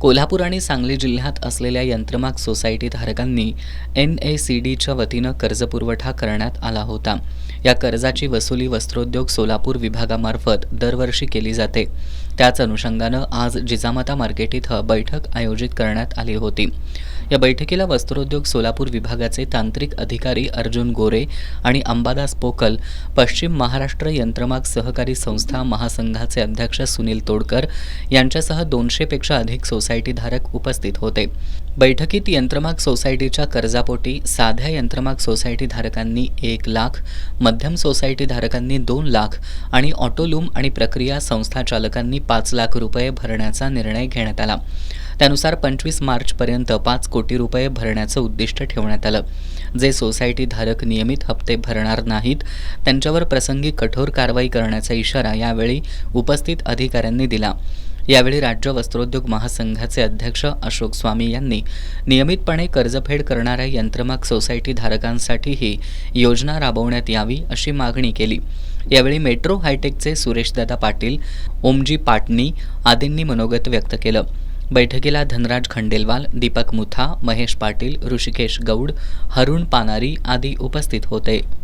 कोल्हापूर आणि सांगली जिल्ह्यात असलेल्या यंत्रमाग सोसायटी धारकांनी NACDच्या वतीनं कर्जपुरवठा करण्यात आला होता. या कर्जाची वसुली वस्त्रोद्योग सोलापूर विभागामार्फत दरवर्षी केली जाते. त्याच अनुषंगानं आज जिजामाता मार्केट इथं बैठक आयोजित करण्यात आली होती. या बैठकीला वस्त्रोद्योग सोलापूर विभागाचे तांत्रिक अधिकारी अर्जुन गोरे आणि अंबादास पोकल, पश्चिम महाराष्ट्र यंत्रमाग सहकारी संस्था महासंघाचे अध्यक्ष सुनील तोडकर यांच्यासह 200 पेक्षा अधिक सोसायटी धारक उपस्थित होते. बैठकीत यंत्रमाग सोसायटीच्या कर्जापोटी साध्या यंत्रमाग सोसायटी धारकांनी 1 लाख, मध्यम सोसायटी धारकांनी 2 लाख आणि ऑटोलूम आणि प्रक्रिया संस्था चालकांनी 5 लाख रुपये भरण्याचा निर्णय घेण्यात आला. त्यानुसार 25 मार्चपर्यंत 5 कोटी रुपये भरण्याचं उद्दिष्ट ठेवण्यात आलं. जे सोसायटी धारक नियमित हप्ते भरणार नाहीत त्यांच्यावर प्रसंगी कठोर कारवाई करण्याचा इशारा यावेळी उपस्थित अधिकाऱ्यांनी दिला. यावेळी राज्य वस्त्रोद्योग महासंघाचे अध्यक्ष अशोक स्वामी यांनी नियमितपणे कर्जफेड करणाऱ्या यंत्रमाग सोसायटी धारकांसाठी ही योजना राबवण्यात यावी अशी मागणी केली. यावेळी मेट्रो हायटेकचे सुरेशदादा पाटील, ओमजी पाटणी आदींनी मनोगत व्यक्त केलं. बैठकीला धनराज खंडेलवाल, दीपक मुथा, महेश पाटील, ऋषिकेश गौड, हरुण पानारी आदी उपस्थित होते.